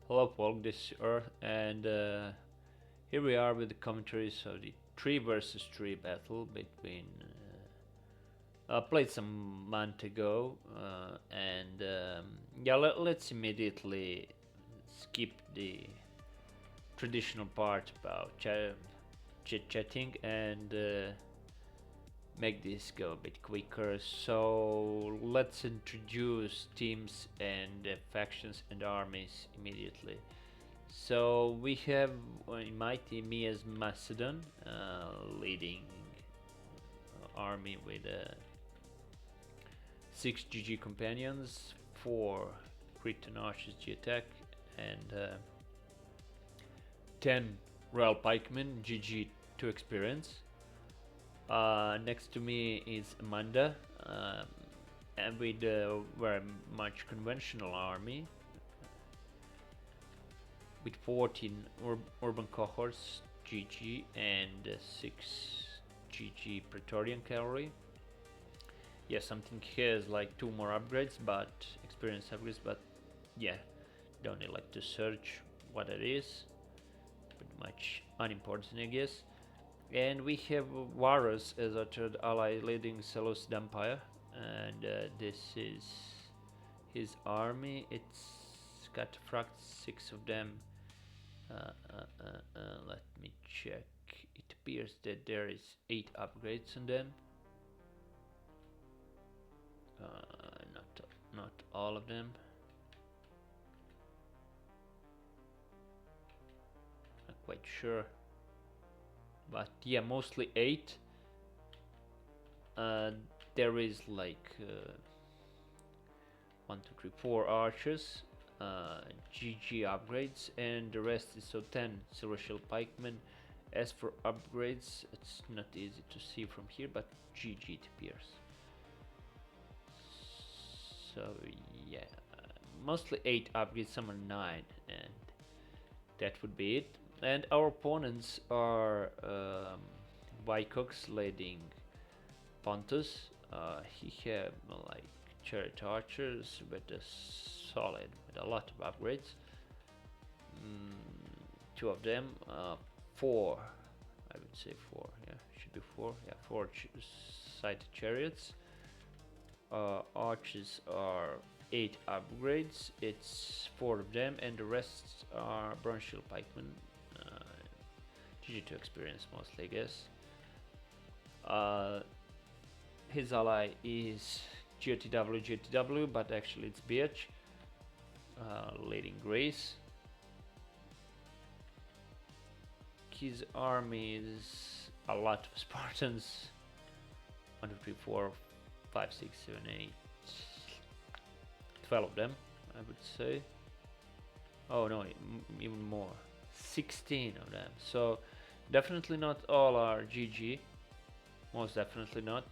Hello, folk. This is Earth, and here we are with the commentaries of the 3 versus 3 battle between. Played some month ago, and yeah, let's immediately skip the traditional part about chit chatting and make this go a bit quicker. So let's introduce teams and factions and armies immediately. So we have in my team me as Macedon, leading army with 6 GG companions, 4 Cretan archers G attack, and 10 Royal pikemen GG 2 experience. Next to me is Amanda, and with a very much conventional army with 14 urban cohorts GG and 6 GG Praetorian cavalry. Yeah, something here is like 2 more upgrades, but experience upgrades, but yeah, don't need like to search what it is. Pretty much unimportant, I guess. And we have Varus as our third ally leading Seleucid Empire, and this is his army. It's got fract 6 of them. Let me check. It appears that there is 8 upgrades on them. Not all of them. Not quite sure, but yeah, mostly 8. There is like 1, 2, 3, 4 archers, GG upgrades, and the rest is so 10 silver shield pikemen. As for upgrades, it's not easy to see from here, but GG it appears. So yeah, mostly 8 upgrades, some are 9, and that would be it. And our opponents are Vycox leading Pontus. He have like chariot archers with a lot of upgrades. 2 of them, 4. I would say 4. Yeah, should be 4. Yeah, 4 sighted chariots. Archers are 8 upgrades. It's 4 of them, and the rest are bronze shield pikemen. GG2 experience mostly, I guess. His ally is GTW, but actually it's BH, leading Greece. His army is a lot of Spartans. 1, 2, 3, 4, 5, 6, 7, 8, 12 of them, I would say. Oh no, even more. 16 of them. So definitely not all are GG. Most definitely not.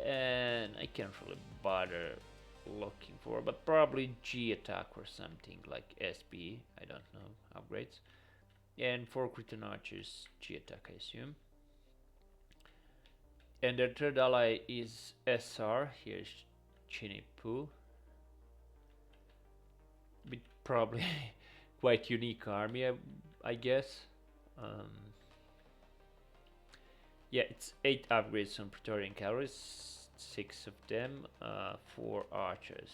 And I can't really bother looking for, but probably G attack or something like SP. I don't know, upgrades. And 4 Cretan archers G attack, I assume. And their third ally is SR. Here's Chinipu. With probably quite unique army, I guess. Yeah, it's 8 upgrades on Praetorian cavalry, 6 of them, 4 archers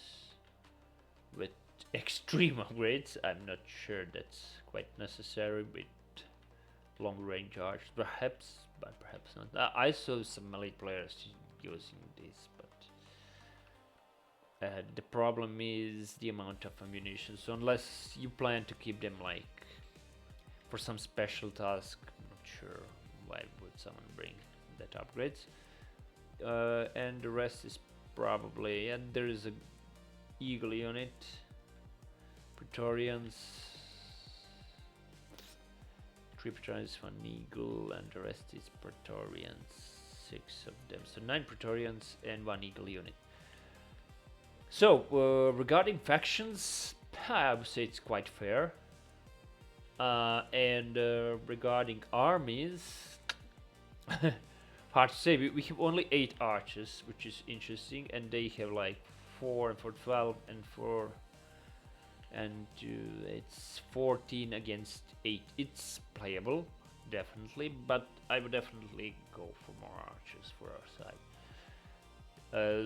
with extreme upgrades. I'm not sure that's quite necessary with long range archers, perhaps, but perhaps not. I saw some melee players using this, but the problem is the amount of ammunition. So unless you plan to keep them like for some special task, I'm not sure why would someone bring that upgrades. And the rest is probably, and there is a eagle unit, Praetorians, 3 Praetorians, 1 eagle, and the rest is Praetorians, 6 of them. So 9 Praetorians and 1 eagle unit. So regarding factions, I would say it's quite fair. And regarding armies, hard to say. We have only 8 archers, which is interesting, and they have like 4 and 4, 12 and 4 and it's 14 against 8. It's playable, definitely, but I would definitely go for more archers for our side.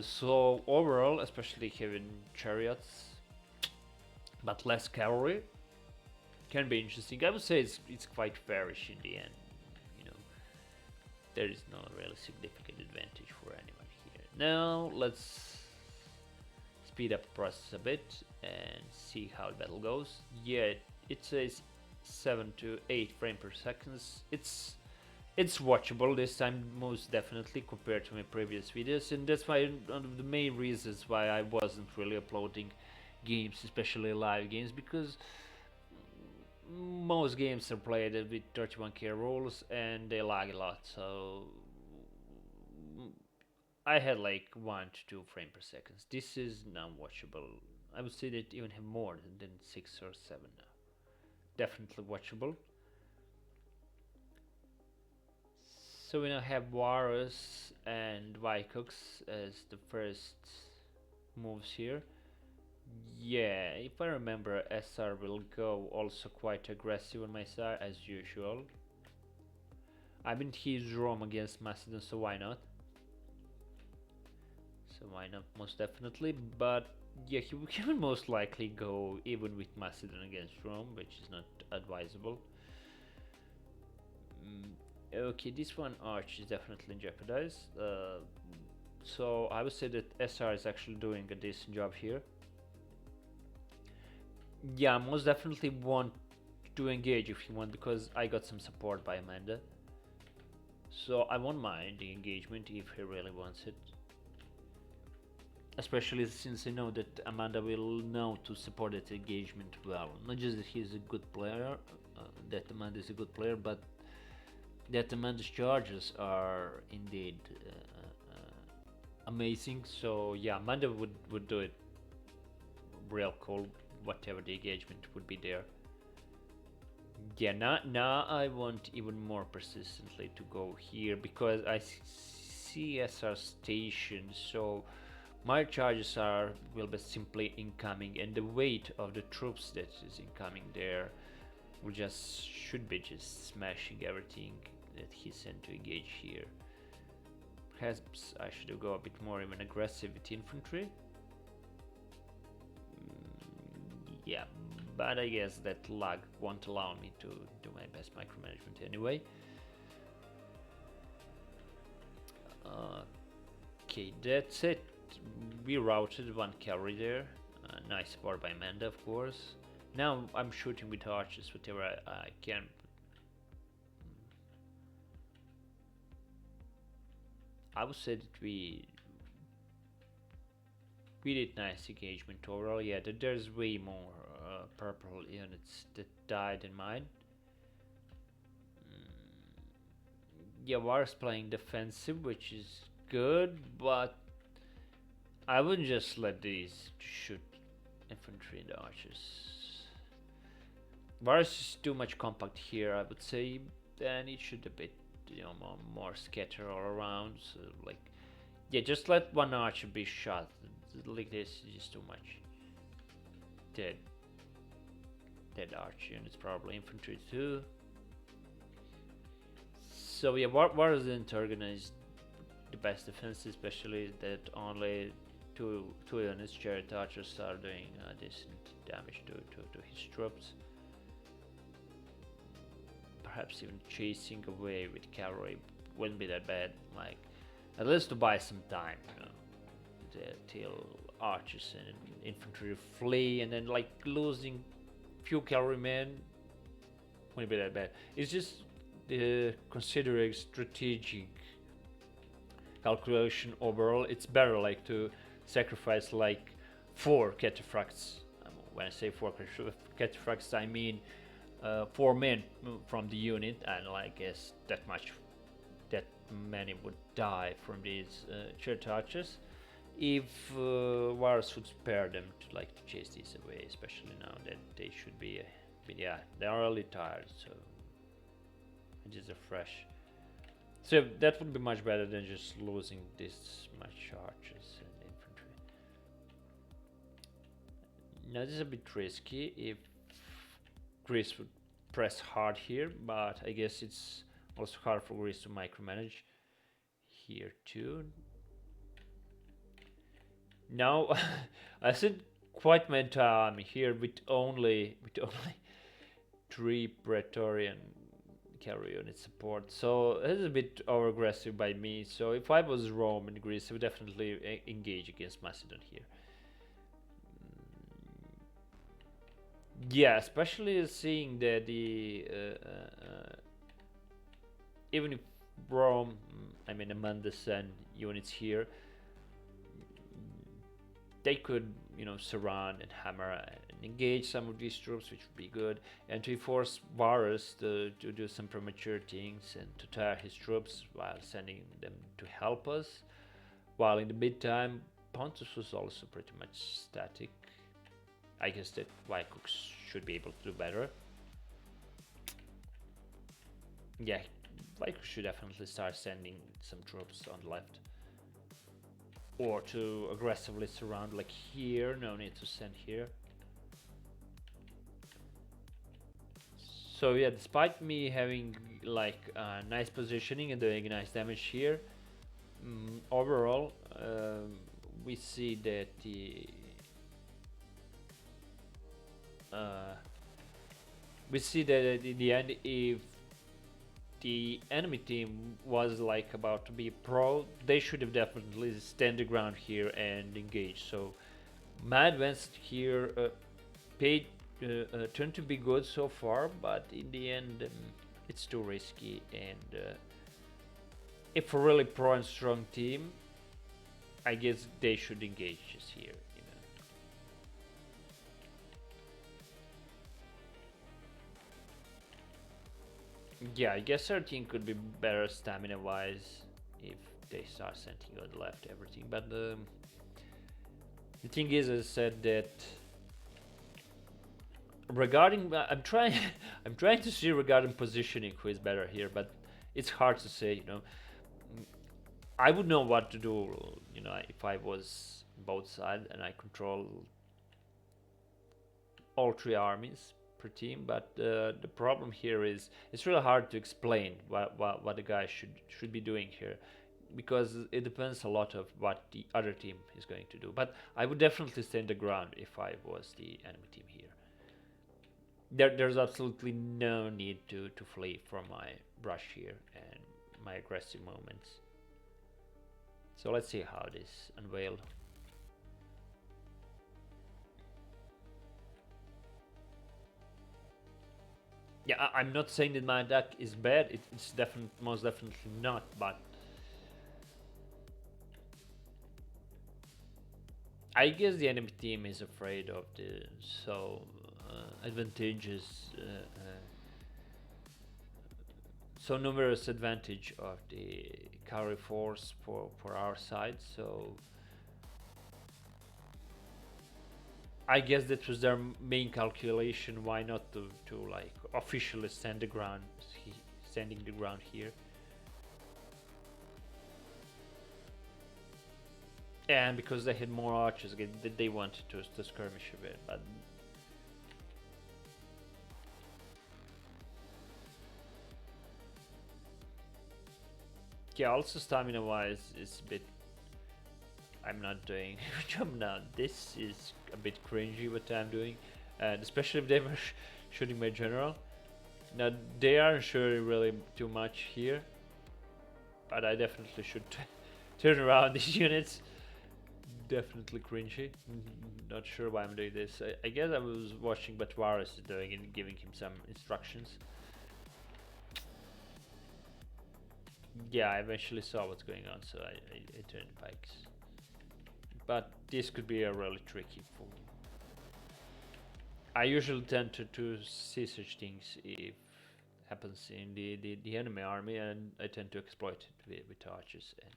So overall, especially having chariots but less cavalry can be interesting. I would say it's quite fairish in the end. You know, there is no really significant advantage for anyone here. Now let's speed up the process a bit and see how the battle goes. Yeah, it says 7 to 8 frames per second. It's watchable this time, most definitely, compared to my previous videos, and that's why one of the main reasons why I wasn't really uploading games, especially live games, because most games are played with 31k rules and they lag a lot, so I had like 1 to 2 frames per second. This is now watchable. I would say that even have more than 6 or 7 now. Definitely watchable. So we now have Varus and Vikux as the first moves here. Yeah, if I remember, SR will go also quite aggressive on my side as usual. I mean, he's Rome against Macedon, so why not? So why not, most definitely. But yeah, he will most likely go even with Macedon against Rome, which is not advisable. Okay, this one arch is definitely jeopardized. So I would say that SR is actually doing a decent job here. Yeah, most definitely want to engage if you want, because I got some support by Amanda. So I won't mind the engagement if he really wants it. Especially since I know that Amanda will know to support that engagement well. Not just that he's a good player, that Amanda is a good player, but that Amanda's charges are indeed amazing. So yeah, Amanda would do it real cool, whatever the engagement would be there. Yeah, now I want even more persistently to go here, because I see SR stations, so my charges will be simply incoming, and the weight of the troops that is incoming there will should be just smashing everything that he sent to engage here. Perhaps I should go a bit more even aggressive with infantry. Yeah, but I guess that lag won't allow me to do my best micromanagement anyway. Okay, that's it. We routed one cavalry there. Nice support by Amanda, of course. Now I'm shooting with archers whatever I can. I would say that we did nice engagement overall. Yeah, there's way more purple units that died in mine. Yeah, Var's playing defensive, which is good, but I wouldn't just let these shoot infantry and archers. Varus is too much compact here, I would say, and it should a bit, more scatter all around. So like, yeah, just let one archer be shot. Like this is just too much. Dead archer units, probably infantry too. So yeah, Varus didn't organize the best defense, especially that only two units, chariot archers, are doing decent damage to his troops. Perhaps even chasing away with cavalry wouldn't be that bad. Like, at least to buy some time, till archers and infantry flee, and then like losing few cavalrymen wouldn't be that bad. It's just considering strategic calculation overall, it's better like to sacrifice like 4 cataphracts. When I say 4 cataphracts, I mean 4 men from the unit, and I guess that many would die from these chariot archers if Varus would spare them to chase these away, especially now that they should be yeah, they're already tired, so just fresh. So that would be much better than just losing this much archers and infantry. Now this is a bit risky if Greece would press hard here, but I guess it's also hard for Greece to micromanage here too. Now I said quite my time here with only three Praetorian cavalry unit support. So this is a bit over aggressive by me. So if I was Rome and Greece, I would definitely engage against Macedon here. Yeah, especially seeing that the even if Rome, I mean Amandus and units here, they could surround and hammer and engage some of these troops, which would be good, and to force Varus to do some premature things and to tire his troops while sending them to help us. While in the meantime, Pontus was also pretty much static. I guess that Wycooks should be able to do better. Yeah, Wycooks should definitely start sending some troops on the left. Or to aggressively surround, like here. No need to send here. So yeah, despite me having like nice positioning and doing nice damage here, overall we see that uh, in the end, if the enemy team was like about to be pro, they should have definitely stand the ground here and engage. So my advanced here paid turned to be good so far, but in the end it's too risky. And if a really pro and strong team, I guess they should engage just here. Yeah, I guess our team could be better stamina wise if they start sending on the left everything. But the thing is, as I said, that regarding I'm trying I'm trying to see regarding positioning who is better here, but it's hard to say. I would know what to do. If I was both sides and I control all three armies per team. But the problem here is it's really hard to explain what the guy should be doing here, because it depends a lot of what the other team is going to do. But I would definitely stand the ground if I was the enemy team here. There's absolutely no need to flee from my brush here and my aggressive movements. So let's see how this unveiled. Yeah, I'm not saying that my deck is bad. It's most definitely not. But I guess the enemy team is afraid of the advantageous, so numerous advantage of the carry force for our side. So I guess that was their main calculation. Why not to like officially stand the ground, standing the ground here. And because they had more archers, they wanted to skirmish a bit. But yeah, also stamina wise, it's a bit. I'm not doing a good job now. This is a bit cringy what I'm doing, and especially if they were shooting my general. Now they aren't shooting really too much here, but I definitely should turn around these units. Definitely cringy. Not sure why I'm doing this. I guess I was watching what Varus is doing and giving him some instructions. Yeah, I eventually saw what's going on, so I turned the pikes. But this could be a really tricky fool. I usually tend to see such things if happens in the enemy army, and I tend to exploit it with archers. And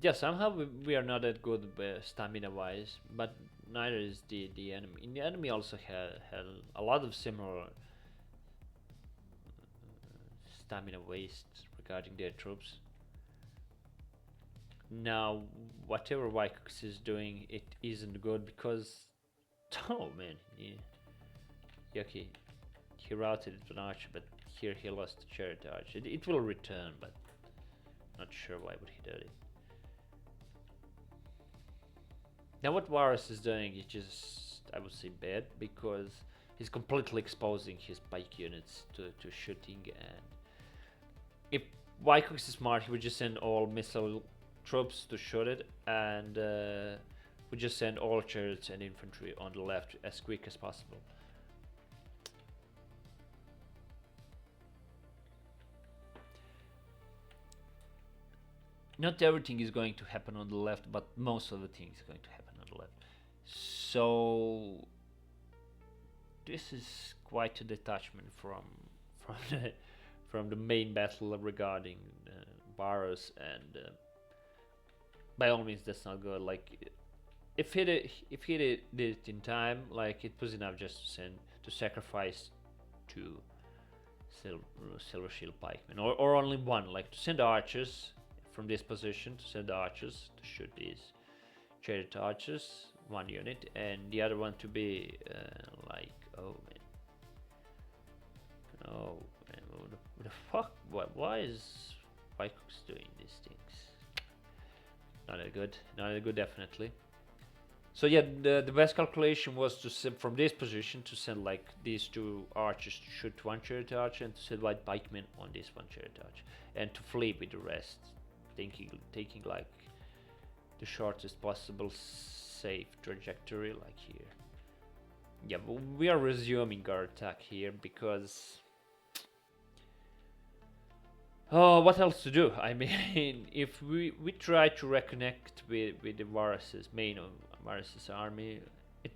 Yeah, somehow we are not that good stamina wise, but neither is the enemy. And the enemy also had a lot of similar stamina waste regarding their troops. Now, whatever Wycox is doing, it isn't good because, oh man, yeah, okay, he routed it with an archer, but here he lost the chariot archer. It will return, but not sure why would he do it. Now what Varus is doing is just, I would say, bad, because he's completely exposing his pike units to shooting, and if Wycox is smart, he would just send all missile troops to shoot it, and would just send all chariots and infantry on the left as quick as possible. Not everything is going to happen on the left, but most of the things are going to happen on the left. So this is quite a detachment from the from the main battle regarding Varus, and by all means that's not good. Like if he did it in time, like it was enough just to sacrifice two silver shield pikemen, or only one, like to send archers from this position, to send archers to shoot these chariot archers, one unit, and the other one to be like, oh man, what the fuck, why is Wycox doing these things? Not that good, not that good, definitely. So yeah, the best calculation was to send from this position to send like these two archers to shoot one chariot archer, and to send white pikemen on this one chariot archer, and to flee with the rest, taking like the shortest possible safe trajectory, like here. Yeah, but we are resuming our attack here because, oh, what else to do? I mean, if we try to reconnect with the Varus's main of Varus's army, it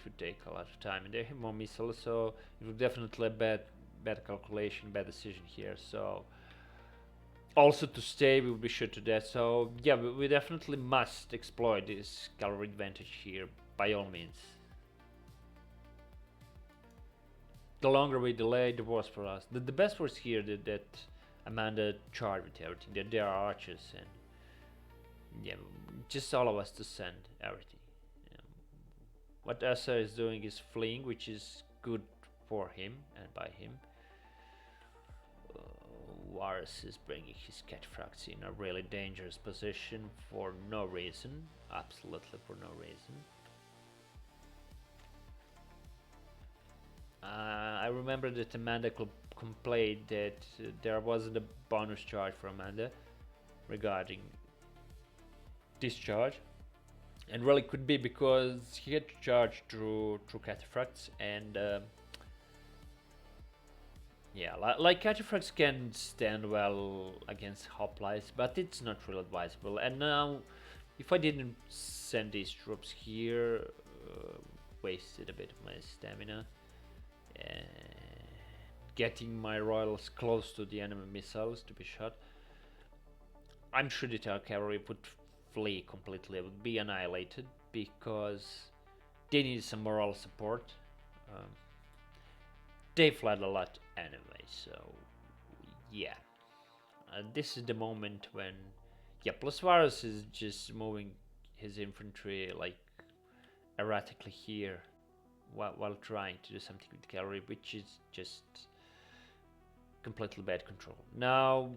would take a lot of time, and they have more missiles, so it would definitely a bad calculation, bad decision here. So also to stay, we will be sure to that. So yeah, we definitely must exploit this cavalry advantage here by all means. The longer we delay, the worse for us. The best was here that Amanda charged with everything. That there are archers, and yeah, just all of us to send everything. What Asa is doing is fleeing, which is good for him and by him. Varus is bringing his cataphracts in a really dangerous position for no reason, absolutely for no reason. I remember that Amanda complained that there wasn't a bonus charge for Amanda regarding this charge, and really could be because he had to charge through cataphracts, and yeah, like cataphracts can stand well against hoplites, but it's not really advisable. And now, if I didn't send these troops here, wasted a bit of my stamina, getting my royals close to the enemy missiles to be shot. I'm sure the cavalry would flee completely, would be annihilated, because they need some moral support. They fled a lot anyway, so yeah. This is the moment when, yeah, plus Varus is just moving his infantry like erratically here while trying to do something with the cavalry, which is just completely bad control. Now,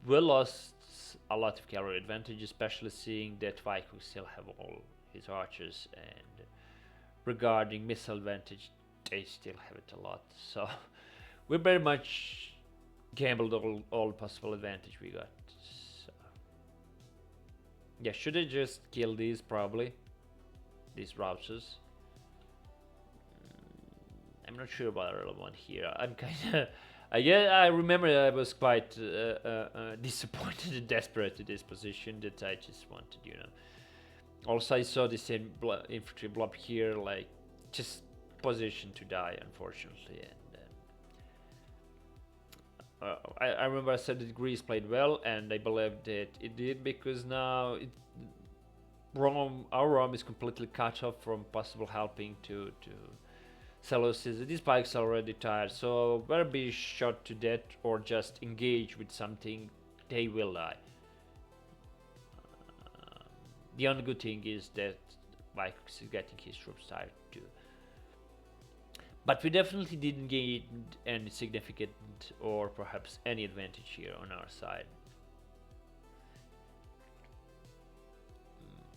we lost a lot of cavalry advantage, especially seeing that Vyko still have all his archers, and regarding missile advantage, they still have it a lot. So we very much gambled all possible advantage we got. So, yeah, should I just kill these probably? These routers? I'm not sure about the other one here. I'm kinda... yeah, I remember I was quite disappointed and desperate to this position that I just wanted, you know. Also, I saw the same infantry blob here, like, just positioned to die, unfortunately. And I remember I said that Greece played well, and I believe that it did, because now our Rome is completely cut off from possible helping to Seleucids. These pikes are already tired, so whether be shot to death or just engage with something, they will die. The only good thing is that Vikings is getting his troops tired too. But we definitely didn't gain any significant or perhaps any advantage here on our side.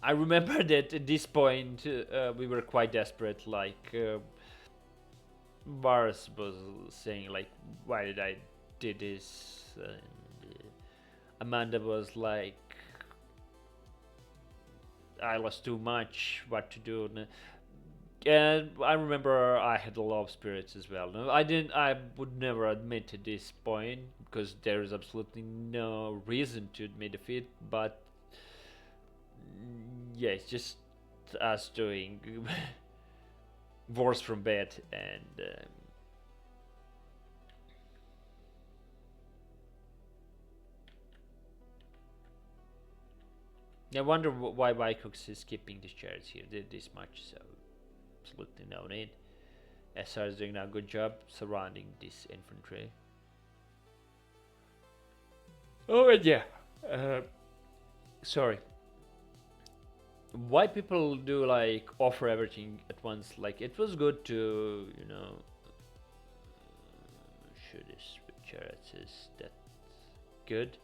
I remember that at this point we were quite desperate, like Boris was saying like, why did I did this? And Amanda was like, I lost too much, what to do? And I remember I had a lot of spirits as well. No, I would never admit at this point, because there is absolutely no reason to admit defeat. But yeah, it's just us doing worse from bad, and I wonder why Wycooks is keeping these chariots here this much. So absolutely no need. SR is doing a good job surrounding this infantry. Oh, and yeah. Sorry. Why people do like offer everything at once? Like, it was good to, shoot this with chariots. Is that good?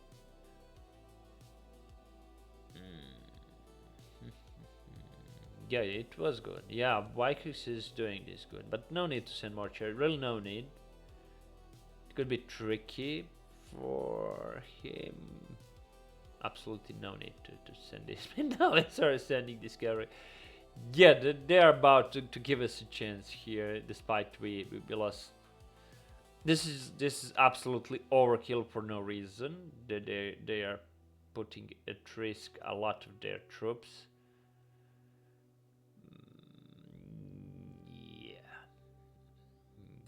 Yeah, it was good. Yeah, Vikings is doing this good, but no need to send more chariots. Really, no need. It could be tricky for him. Absolutely no need to send this. Now I started sending this cavalry. Yeah, they are about to give us a chance here, despite we lost. This is absolutely overkill for no reason. They are putting at risk a lot of their troops.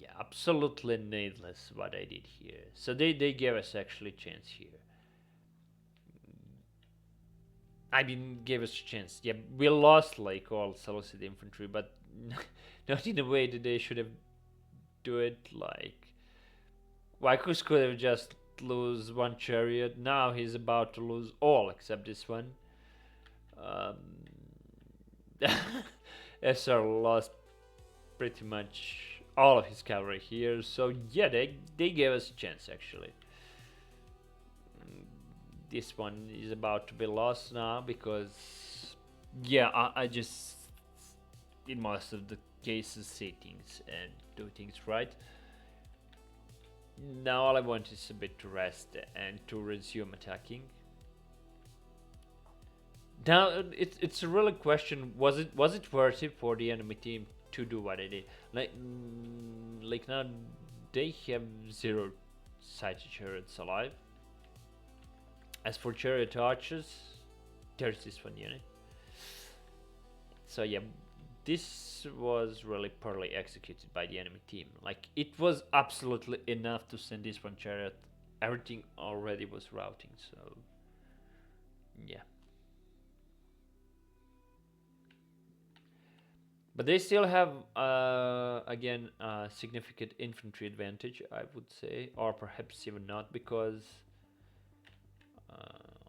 Yeah, absolutely needless what I did here. So they gave us actually a chance here. I mean, gave us a chance. Yeah, we lost like all Seleucid infantry, but not in a way that they should have do it. Like, Vykus could have just lose one chariot. Now he's about to lose all except this one. Um, SR lost pretty much all of his cavalry here, so yeah, they gave us a chance actually. This one is about to be lost now because, yeah, I just in most of the cases say things and do things right. Now all I want is a bit to rest and to resume attacking. Now it's a real question: was it worth it for the enemy team to do what they did? Like now they have 0 sighted chariots alive. As for chariot archers, there's this one unit. So yeah, this was really poorly executed by the enemy team. Like, it was absolutely enough to send this one chariot. Everything already was routing, so yeah. But they still have, again, a significant infantry advantage, I would say, or perhaps even not, because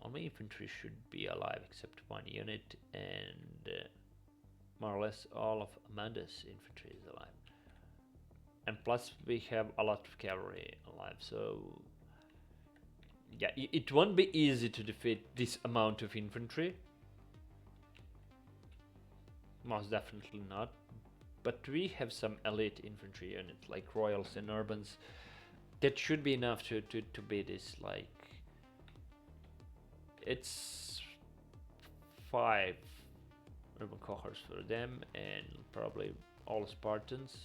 all my infantry should be alive except one unit, and more or less all of Amanda's infantry is alive. And plus we have a lot of cavalry alive, so yeah, it won't be easy to defeat this amount of infantry. Most definitely not. But we have some elite infantry units like royals and urbans that should be enough to beat this. Like, it's 5 urban cohorts for them and probably all Spartans.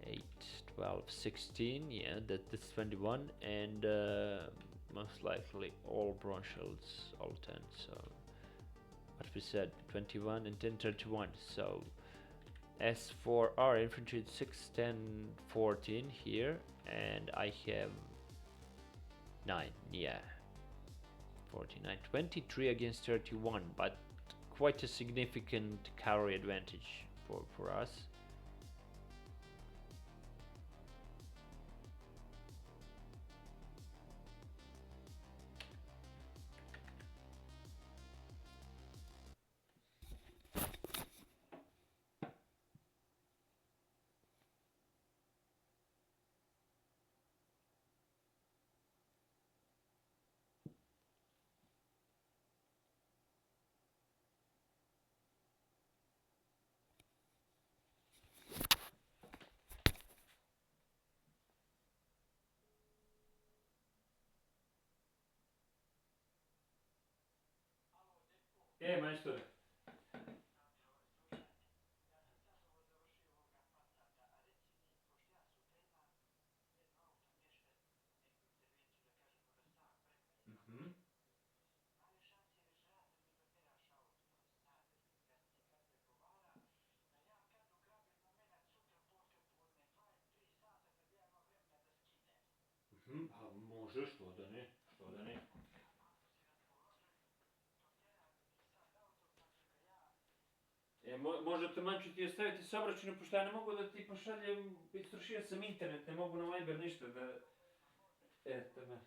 8, 12, 16, yeah, that's 21, and most likely all bronze shields, all 10, so what we said, 21 and then 31, so As for our infantry, 6, 10, 14 here, and I have 9, yeah, 49, 23 against 31, but quite a significant cavalry advantage for us. Majstore. Mhm. Pa može, što da ne. Možete manču ti ostaviti saobraćajno, pošto ja ne mogu da ti pošaljem, istrošio sam internet, ne mogu na Viber ništa da... me.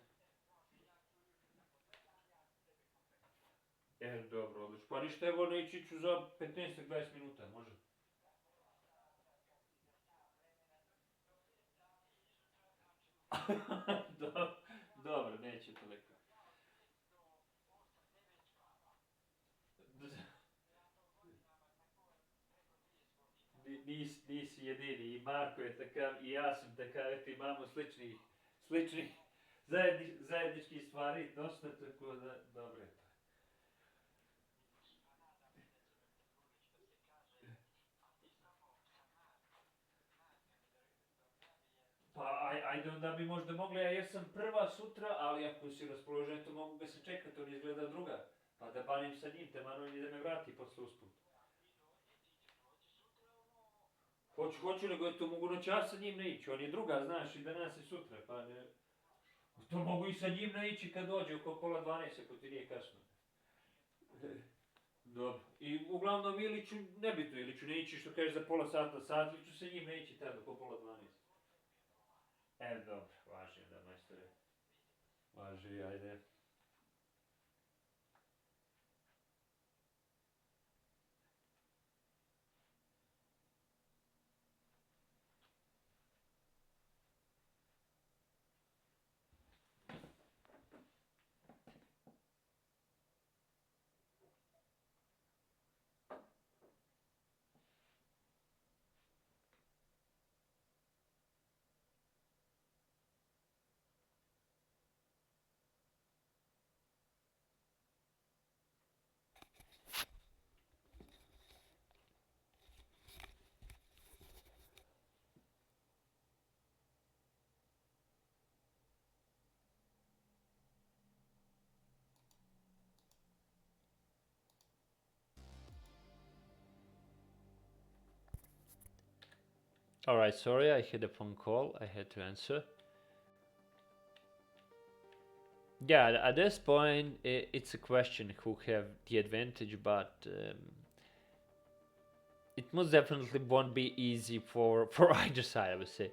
Dobro, odlično. Pa ništa, evo ne ići ću za 15-20 minuta, može? Dobro, neće toliko. Nisi jedini, i Marko je takav, i ja sam takav, eto imamo sličnih zajedničkih stvari, dosta, tako da, dobro je to. Pa ajde onda bi možda mogli, ja jesam prva sutra, ali ako si raspoložen, to mogu ga se čekati, on izgleda druga. Pa da banim sa njim, te mano da me vrati posle usput. Hoću, nego to mogu noćas sa njim ne ići, on je druga, znaš, i danas i sutra, pa ne... To mogu i sa njim ne ići kad dođe oko pola 12, ako ti nije kasno. Dobro. I uglavnom ili ću, nebitno, ili ću ne ići što kažeš za pola sata, ili ću sa njim ne ići tada oko pola 12. Dobro, važi da, majstore. Važi, ajde. Alright, sorry, I had a phone call, I had to answer. Yeah, at this point, it's a question who have the advantage, but it most definitely won't be easy for either side, I would say.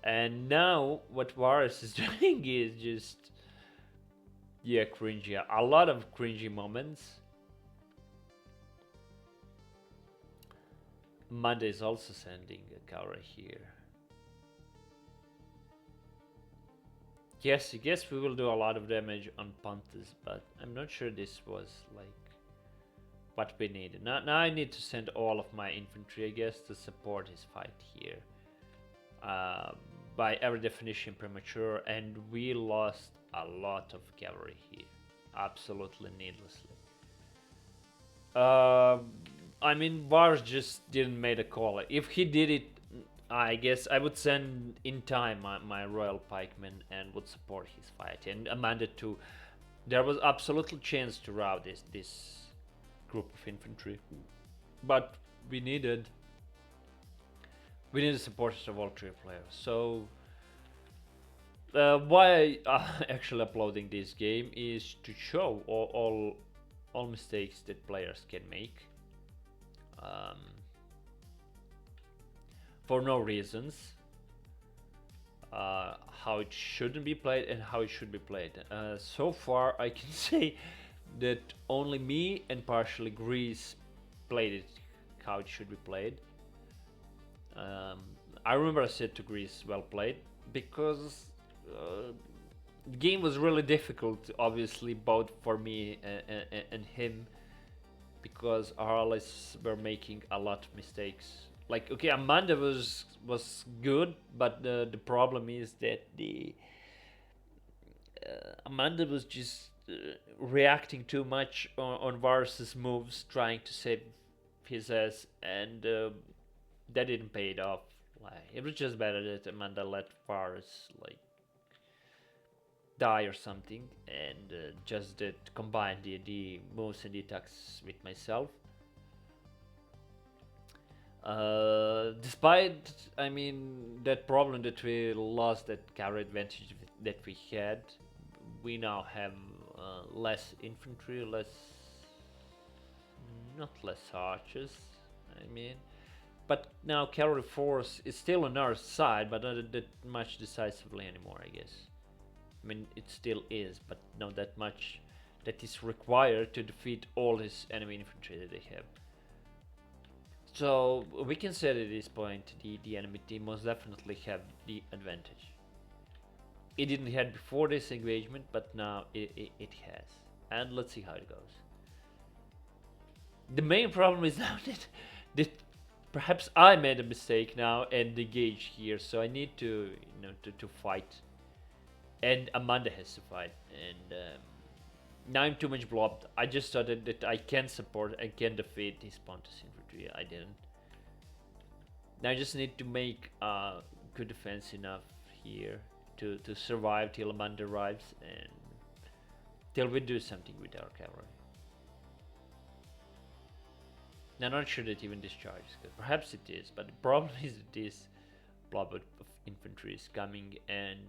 And now, what Varus is doing is just, yeah, cringy. A lot of cringy moments. Monday is also sending a cavalry here. Yes, I guess we will do a lot of damage on Pontus, but I'm not sure this was like what we needed. Now I need to send all of my infantry, I guess, to support his fight here. By every definition premature, and we lost a lot of cavalry here, absolutely needlessly. I mean, Vars just didn't make a call. If he did it, I guess I would send in time my royal pikemen and would support his fight. And Amanda too. There was absolutely chance to rout this group of infantry, but we needed We need the supporters of all three players. So why I actually uploading this game is to show all mistakes that players can make um, for no reasons. How it shouldn't be played and how it should be played. So far, I can say that only me and partially Greece played it how it should be played. Um, I remember I said to Greece, "Well played," because the game was really difficult, obviously, both for me and him, because our allies were making a lot of mistakes. Like, okay, Amanda was good, but the problem is that the Amanda was just reacting too much on Varus's moves, trying to save his ass, and that didn't pay it off. Like, it was just better that Amanda let Varus like die or something, and just that combine the moves and the attacks with myself. Despite, I mean, that problem that we lost, that carry advantage that we had, we now have less infantry, not less archers, I mean, but now cavalry force is still on our side, but not that much decisively anymore, I guess. I mean, it still is, but not that much that is required to defeat all his enemy infantry that they have. So we can say at this point the enemy team most definitely have the advantage. It didn't have before this engagement, but now it has. And let's see how it goes. The main problem is now that perhaps I made a mistake now and engage here, so I need to to fight, and Amanda has to fight, and now I'm too much blobbed. I just thought that I can support, I can defeat his Pontus infantry. I didn't. Now I just need to make good defense enough here to survive till Amanda arrives and till we do something with our cavalry. Now, I'm not sure that even discharges, perhaps it is, but the problem is that this blob of infantry is coming and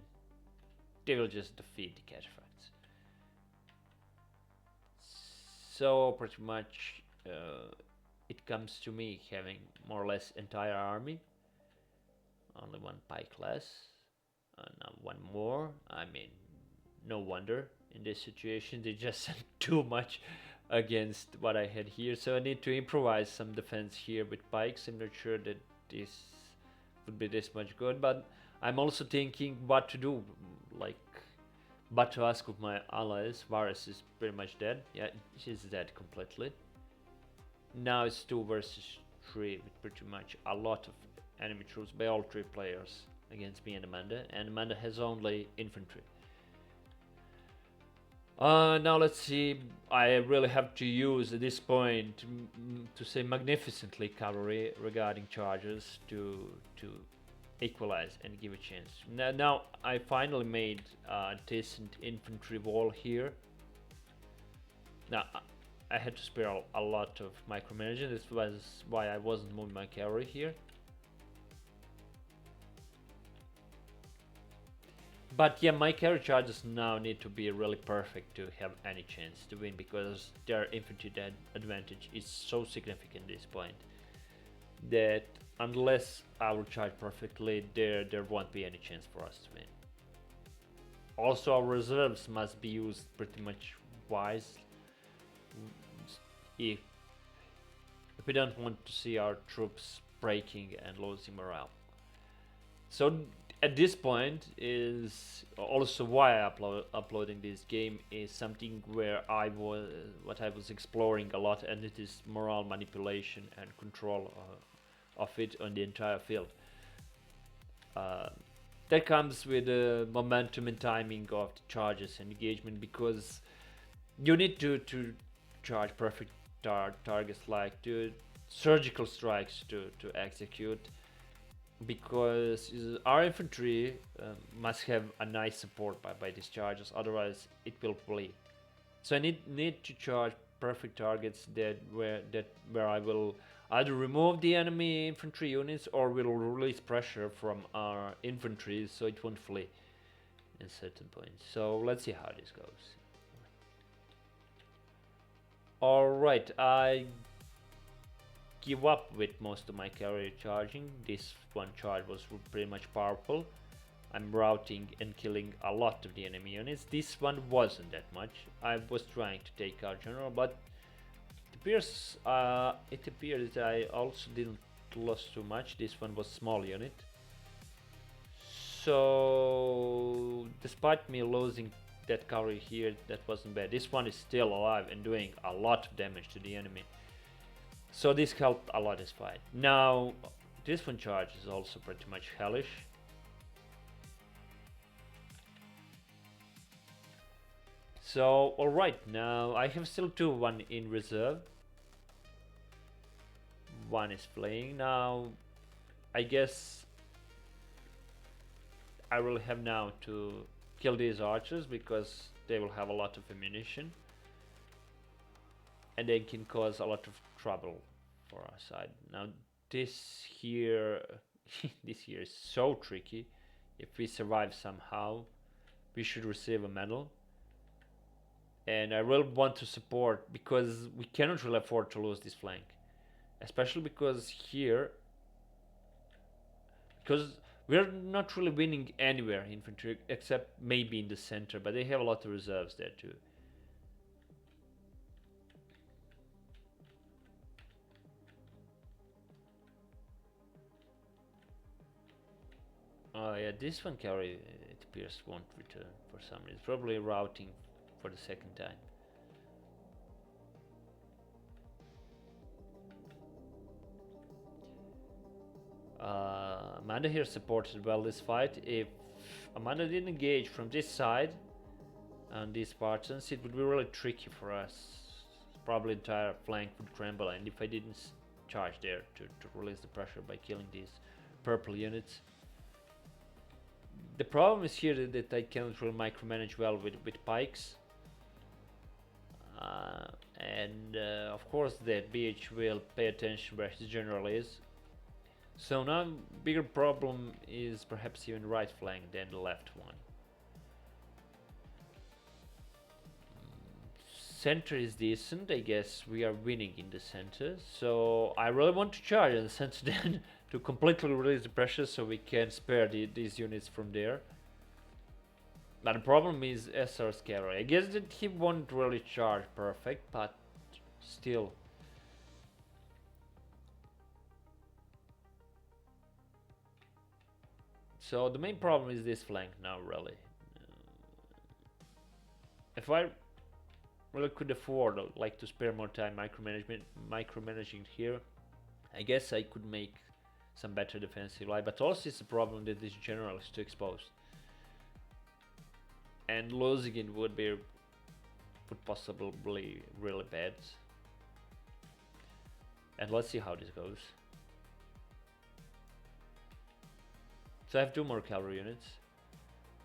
they will just defeat the cataphracts. So pretty much it comes to me having more or less entire army, only one pike less, now one more. I mean, no wonder in this situation they just sent too much against what I had here, so I need to improvise some defense here with pikes. I'm not sure that this would be this much good, but I'm also thinking what to do, like but to ask of my allies. Varus is pretty much dead. Yeah, she's dead completely. Now it's 2 versus 3 with pretty much a lot of enemy troops by all 3 players against me and Amanda has only infantry. Now let's see. I really have to use at this point to say magnificently cavalry regarding charges to equalize and give a chance. Now I finally made a decent infantry wall here. Now I had to spare a lot of micromanaging. This was why I wasn't moving my cavalry here. But yeah, my carry charges now need to be really perfect to have any chance to win, because their infantry advantage is so significant at this point that unless I will charge perfectly, there won't be any chance for us to win. Also, our reserves must be used pretty much wise if we don't want to see our troops breaking and losing morale. So at this point is also why uploading this game is something where what I was exploring a lot, and it is morale manipulation and control of it on the entire field. That comes with the momentum and timing of the charges and engagement, because you need to charge perfect targets, like surgical strikes to execute, because our infantry must have a nice support by these charges, otherwise it will bleed. So I need to charge perfect targets where either remove the enemy infantry units or we'll release pressure from our infantry so it won't flee in certain points. So let's see how this goes. Alright, I give up with most of my cavalry charging. This one charge was pretty much powerful. I'm routing and killing a lot of the enemy units. This one wasn't that much. I was trying to take out general, but it appears that I also didn't lose too much. This one was small unit. So despite me losing that cavalry here, that wasn't bad. This one is still alive and doing a lot of damage to the enemy. So this helped a lot this fight. Now this one charge is also pretty much hellish. So alright, now I have still one in reserve. One is playing now. I guess I will have now to kill these archers because they will have a lot of ammunition and they can cause a lot of trouble for our side. Now this here this here is so tricky. If we survive somehow, we should receive a medal. And I really want to support because we cannot really afford to lose this flank, especially because here, because we're not really winning anywhere infantry except maybe in the center, but they have a lot of reserves there too. Oh yeah, this one cavalry, it appears, won't return for some reason. It's probably routing for the second time. Amanda here supported well this fight. If Amanda didn't engage from this side on these Spartans, it would be really tricky for us. Probably entire flank would tremble, and if I didn't charge there to release the pressure by killing these purple units. The problem is here that I cannot really micromanage well with pikes. And of course that BH will pay attention where his general is. So now bigger problem is perhaps even right flank than the left one. Center is decent, I guess we are winning in the center. So I really want to charge in the center then to completely release the pressure so we can spare these units from there. But the problem is SR's cavalry. I guess that he won't really charge perfect, but still. So the main problem is this flank now, really. If I really could afford, like, to spare more time micromanaging here, I guess I could make some better defensive line. But also it's a problem that this general is too exposed. And losing it would possibly be really bad. And let's see how this goes. So I have 2 more cavalry units.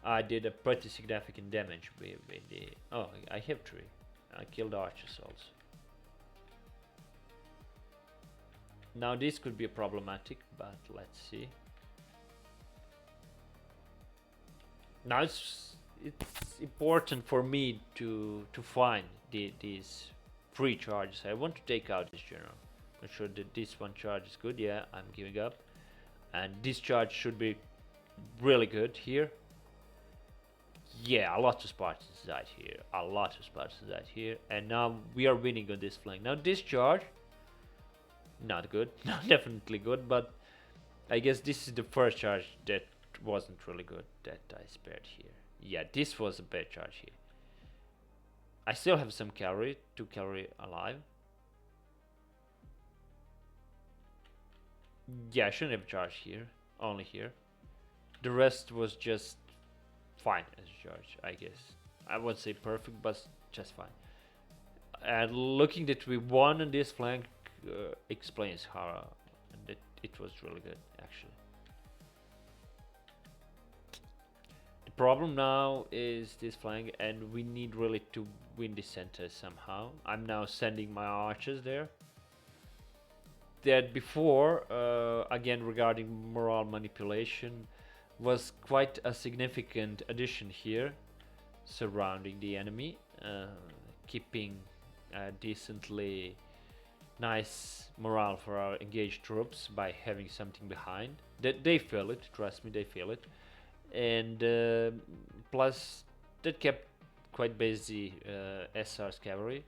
I did a pretty significant damage with the... Oh, I have 3. I killed archers also. Now this could be problematic, but let's see. Now it's important for me to find these free charges. I want to take out this general. Not sure that this one charge is good. Yeah, I'm giving up. And this charge should be really good here. Yeah, a lot of Spartans died here. A lot of Spartans died here. And now we are winning on this flank. Now this charge, not good. Not definitely good, but I guess this is the first charge that wasn't really good that I spared here. Yeah, this was a bad charge here. I still have some cavalry, 2 cavalry alive. Yeah, I shouldn't have charged here, only here. The rest was just fine as a charge, I guess. I won't say perfect, but just fine. And looking that we won on this flank explains how that it was really good, actually. The problem now is this flank, and we need really to win the center somehow. I'm now sending my archers there. that before, again regarding morale manipulation, was quite a significant addition here, surrounding the enemy, keeping decently nice morale for our engaged troops by having something behind. That they feel it, trust me, they feel it, and plus that kept quite busy SR's cavalry.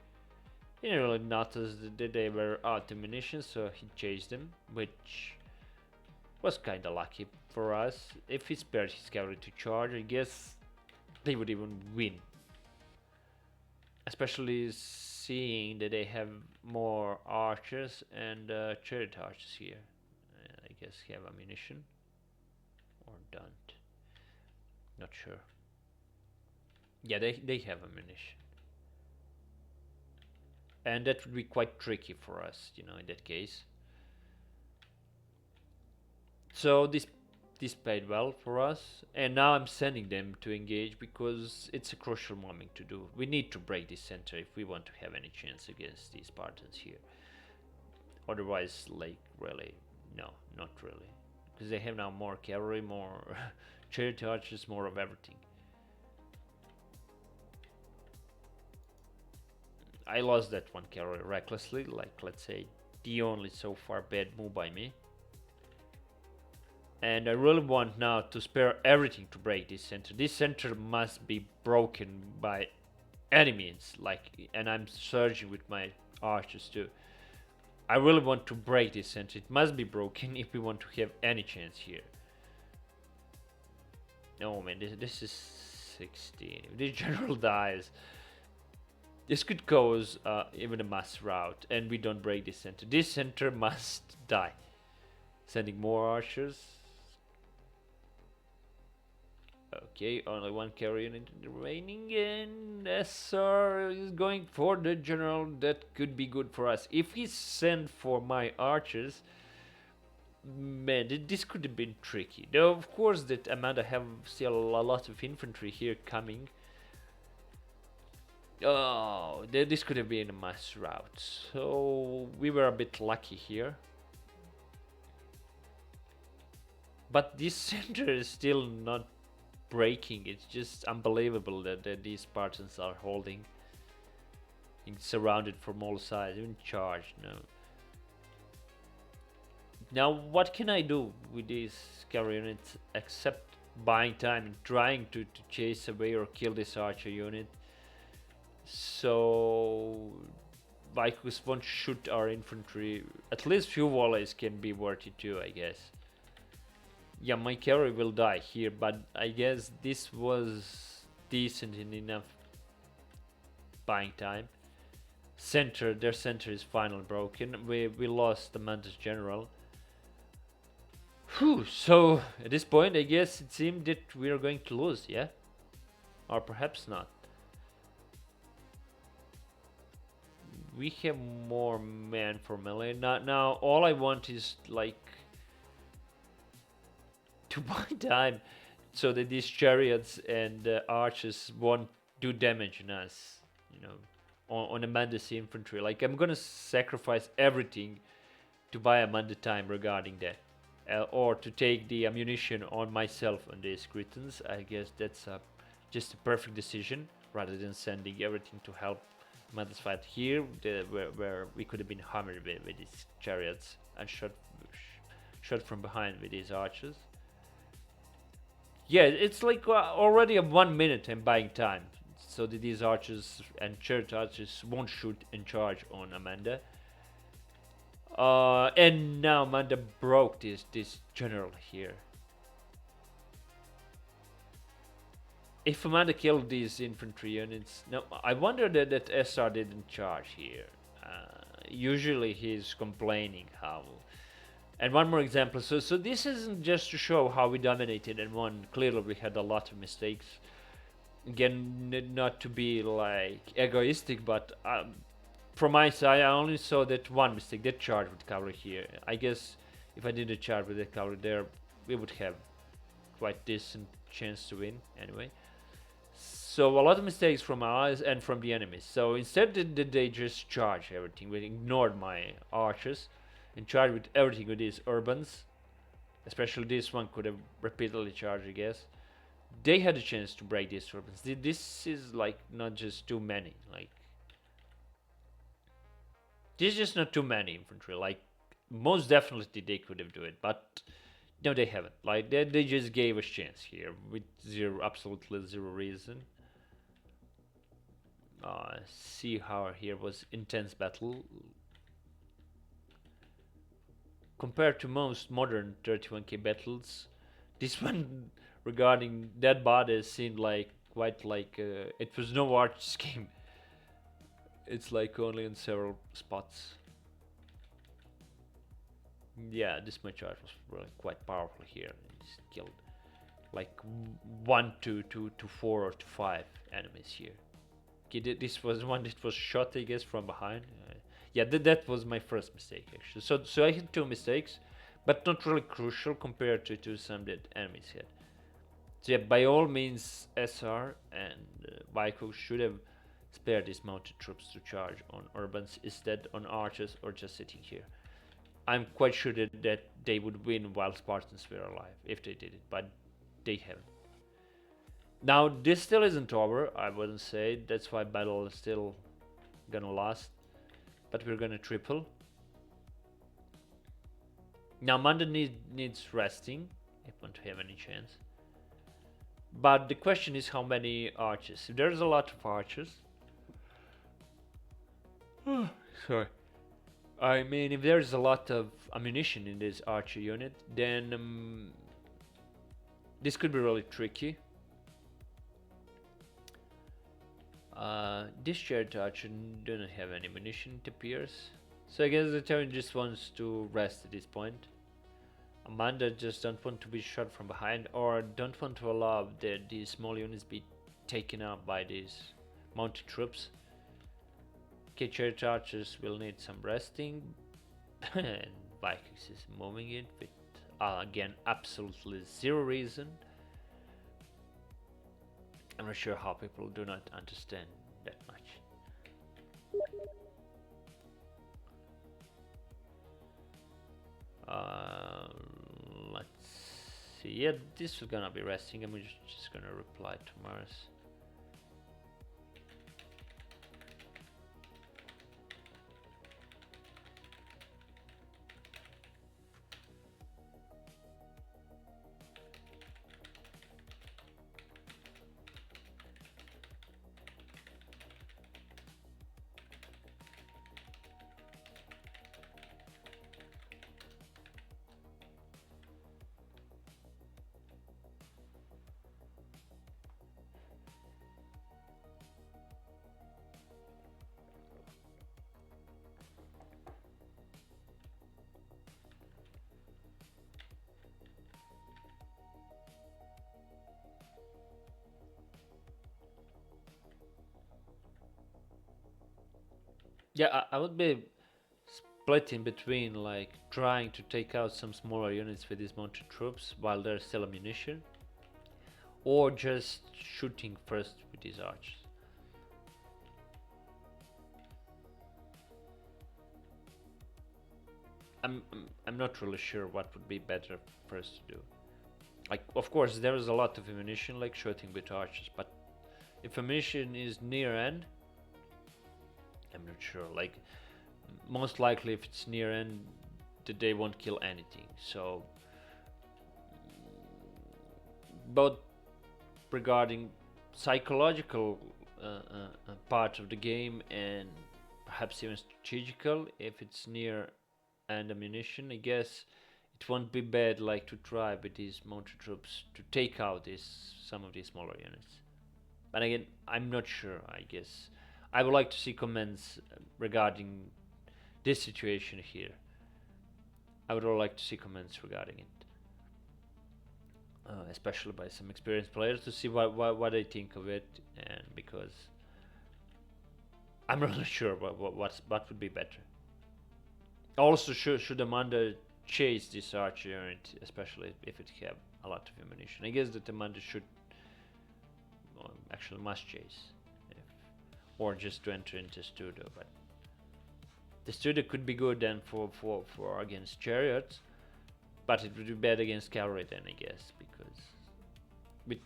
He didn't really notice that they were out of munitions, so he chased them, which was kinda lucky for us. If he spared his cavalry to charge, I guess they would even win. Especially seeing that they have more archers and chariot archers here. I guess have ammunition or don't. Not sure. Yeah, they have ammunition. And that would be quite tricky for us, you know, in that case. So this played well for us, and now I'm sending them to engage because it's a crucial moment to do. We need to break this center if we want to have any chance against these Spartans here. Otherwise, like, really, no, not really, because they have now more cavalry, more chariot archers, more of everything. I lost that one cavalry recklessly, like, let's say, the only so far bad move by me. And I really want now to spare everything to break this center. This center must be broken by any means, like, and I'm surging with my archers too. I really want to break this center. It must be broken if we want to have any chance here. No, man, this is 16. If this general dies, this could cause even a mass rout, and we don't break this center. This center must die. Sending more archers. Okay, only one carrier unit remaining, and SR is going for the general. That could be good for us. If he sent for my archers, man, this could have been tricky. Though, of course, that Amanda have still a lot of infantry here coming. Oh, this could have been a mass rout. So we were a bit lucky here. But this center is still not breaking. It's just unbelievable that these Spartans are holding, surrounded from all sides, even charged. No. Now, what can I do with these cavalry units except buying time and trying to chase away or kill this archer unit? So Vicus won't shoot our infantry. At least few volleys can be worth it too, I guess. Yeah, my cavalry will die here, but I guess this was decent enough buying time. Their center is finally broken. We lost the Mantis general. Whew, so at this point I guess it seemed that we are going to lose, yeah? Or perhaps not. We have more men for melee. Now all I want is like to buy time so that these chariots and archers won't do damage on us, you know, on Amanda's infantry. Like, I'm gonna sacrifice everything to buy Amanda time regarding that, or to take the ammunition on myself on these Cretans. I guess that's just a perfect decision, rather than sending everything to help Amanda's fight here, where we could have been hammered with these chariots and shot from behind with these archers. Yeah, it's like already a 1 minute I'm buying time, so that these archers and chariot archers won't shoot and charge on Amanda. And now Amanda broke this general here. If Amanda killed these infantry units, no, I wonder that SR didn't charge here. Usually he's complaining how. And one more example. So this isn't just to show how we dominated and won. Clearly we had a lot of mistakes. Again, not to be like egoistic, but from my side, I only saw that one mistake, that charge with cavalry here. I guess if I didn't charge with that cavalry there, we would have quite decent chance to win anyway. So a lot of mistakes from us and from the enemies. So instead they just charge everything. We ignored my archers. and charge with everything with these urbans. Especially this one could have repeatedly charged, I guess. They had a chance to break these urbans. This is like not just too many. Like this is just not too many infantry. Like most definitely they could have do it, but no, they haven't. Like they just gave us chance here with absolutely zero reason. See how here was intense battle compared to most modern 31k battles. This one regarding dead bodies seemed like quite like it was no arch scheme. It's like only in several spots. Yeah, this much charge was really quite powerful here. It just killed like 1 to 4 or to 5 enemies here. Okay, this was one that was shot, I guess, from behind. Yeah, that was my first mistake actually. So I had two mistakes, but not really crucial compared to some that enemies had. So yeah, by all means, SR and Vico should have spared these mounted troops to charge on urbans instead on archers or just sitting here. I'm quite sure that they would win while Spartans were alive if they did it, but they haven't. Now this still isn't over, I wouldn't say. That's why battle is still gonna last. But we're gonna triple. Now Manda needs resting if we want to have any chance. But the question is how many archers. If there's a lot of archers. Sorry. I mean, if there's a lot of ammunition in this archer unit, then this could be really tricky. This shared archer doesn't have any ammunition, it appears. So I guess the Terran just wants to rest at this point. Amanda just don't want to be shot from behind, or don't want to allow that these small units be taken out by these mounted troops. Okay, chariot archers will need some resting, and Vikings is moving it with again absolutely zero reason. I'm not sure how people do not understand that much. Let's see. Yeah, this is gonna be resting. I'm just gonna reply to Mars. Yeah, I would be splitting between like trying to take out some smaller units with these mounted troops while there's still ammunition, or just shooting first with these archers. I'm not really sure what would be better first to do. Like, of course, there is a lot of ammunition, like shooting with archers, but if ammunition is near end, I'm not sure. Like, most likely, if it's near end, they won't kill anything. So, both regarding psychological part of the game and perhaps even strategical, if it's near and ammunition, I guess it won't be bad like to try with these mounted troops to take out some of these smaller units. But again, I'm not sure. I guess I would like to see comments regarding this situation here. I would all like to see comments regarding it, especially by some experienced players, to see what they think of it, and because I'm not sure what would be better. Also, should Amanda chase this archer unit, especially if it have a lot of ammunition? I guess that Amanda should, actually must chase, or just to enter into studio. But The studio could be good then for against chariots, but it would be bad against cavalry then, I guess, because with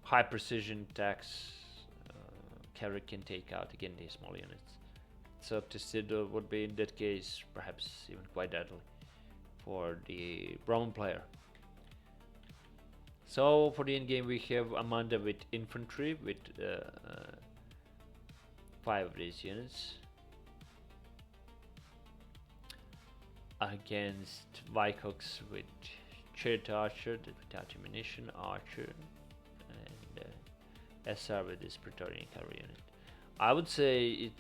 high precision attacks, cavalry can take out again these small units. So Decisive would be in that case perhaps even quite deadly for the Roman player. So for the endgame we have Amanda with infantry with 5 of these units against Vikings with chariot archer without ammunition, archer, and SR with this Praetorian cavalry unit. I would say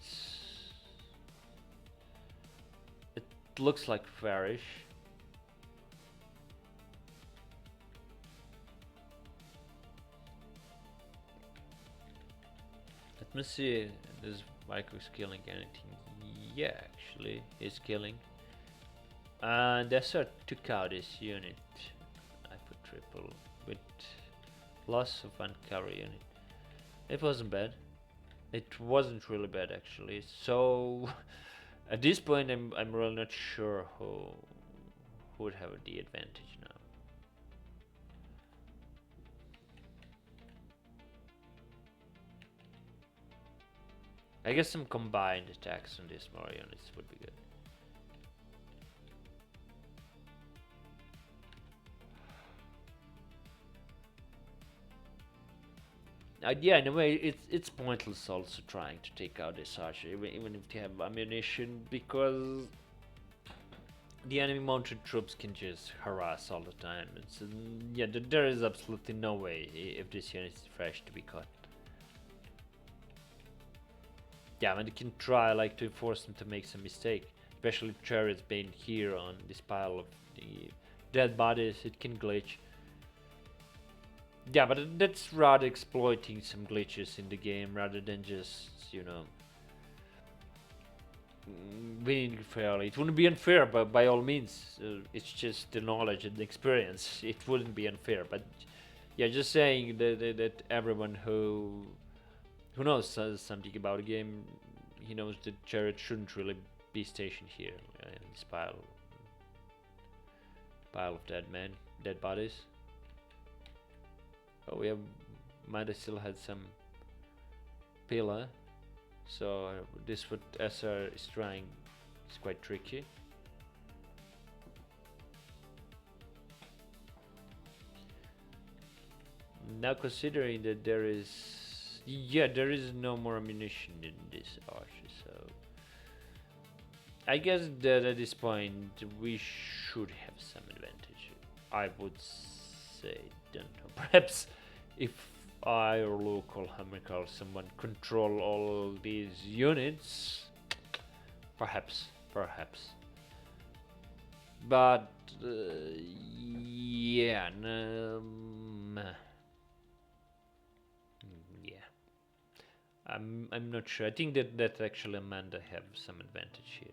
it looks like fairish. Let me see. This Vikings killing anything? Yeah, actually, he's killing. And SR took out this unit. I put triple with loss of one cavalry unit. It wasn't bad. It wasn't really bad actually. So at this point, I'm really not sure who would have the advantage now. I guess some combined attacks on these smaller units would be good. Yeah, in a way, it's pointless also trying to take out this archer, even if they have ammunition, because the enemy mounted troops can just harass all the time. It's yeah, there is absolutely no way if this unit is fresh to be caught. Yeah, and you can try like to force them to make some mistake, especially chariots being here on this pile of the dead bodies. It can glitch. Yeah, but that's rather exploiting some glitches in the game rather than just, you know, winning fairly. It wouldn't be unfair, but by all means, it's just the knowledge and the experience. It wouldn't be unfair, but yeah, just saying that everyone who knows something about the game, he knows that chariot shouldn't really be stationed here in this pile of dead bodies. Oh, we have might have still had some pillar, so this what SR is trying is quite tricky. Now considering that there is no more ammunition in this archer, so I guess that at this point we should have some advantage. I would say, don't know, perhaps if I or Luke or Hamrick or someone control all these units, perhaps. But yeah, yeah. I'm not sure. I think that actually Amanda have some advantage here.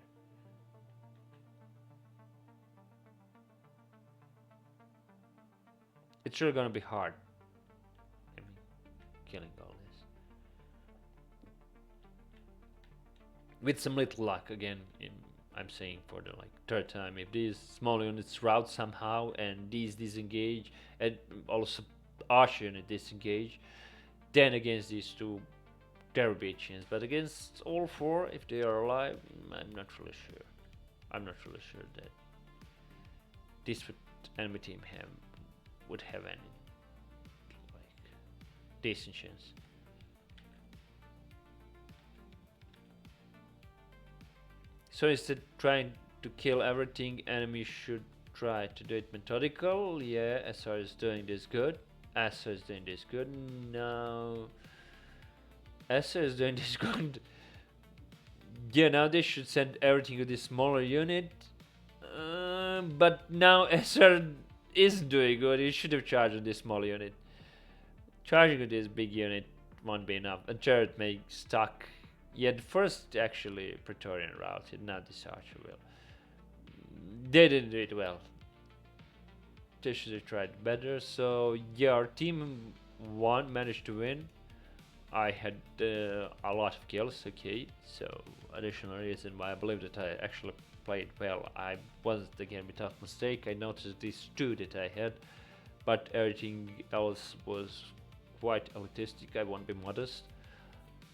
It's really gonna be hard. I mean, killing all this with some little luck again. I'm saying for the like third time, if these small units route somehow and these disengage, and also Archer unit disengage, then against these two there will be a chance. But against all 4, if they are alive, I'm not really sure. I'm not really sure that this enemy team would have any like decent chance. So instead trying to kill everything, enemy should try to do it methodical. Yeah, SR is doing this good. SR is doing this good. Now SR is doing this good. Yeah, now they should send everything to this smaller unit. But now SR is doing good. He should have charged on this small unit. Charging with this big unit won't be enough. A turret may stuck. Yeah, the first actually Praetorian routed, not this archer will. They didn't do it well. They should have tried better. So yeah, our team managed to win. I had a lot of kills, okay, so additional reason why I believe that I actually played well. I wasn't again without mistake. I noticed these two that I had, but everything else was quite elitistic. I won't be modest.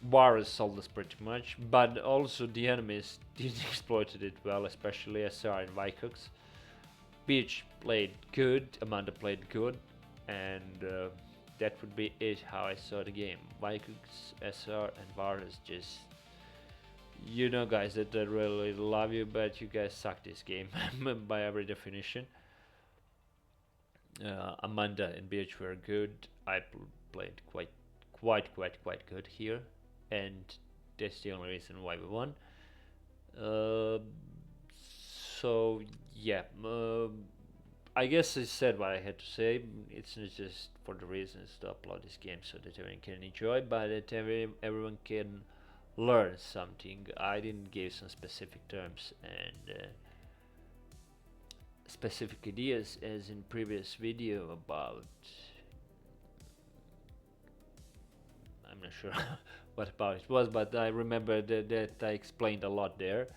Varus sold us pretty much, but also the enemies didn't exploited it well, especially SR and Vikings. Beach played good, Amanda played good, and that would be it how I saw the game. Vikings, SR, and Varus just, you know, guys, that I really love you, but you guys suck this game by every definition. Amanda and Beach were good. I played quite good here, and that's the only reason why we won. Uh, so yeah, I guess I said what I had to say. It's not just for the reasons to upload this game so that everyone can enjoy, but that everyone can learn something. I didn't give some specific terms and specific ideas as in previous video about. I'm not sure what about it was, but I remember that I explained a lot there.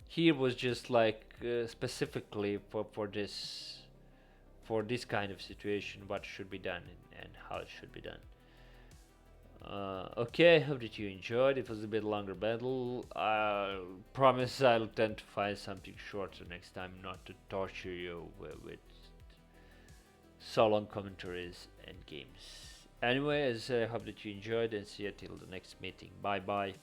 Here was just like specifically for this kind of situation what should be done and how it should be done. Okay, I hope that you enjoyed. It was a bit longer battle. I promise I'll tend to find something shorter next time, not to torture you with so long commentaries and games. Anyways, I hope that you enjoyed and see you till the next meeting. Bye bye.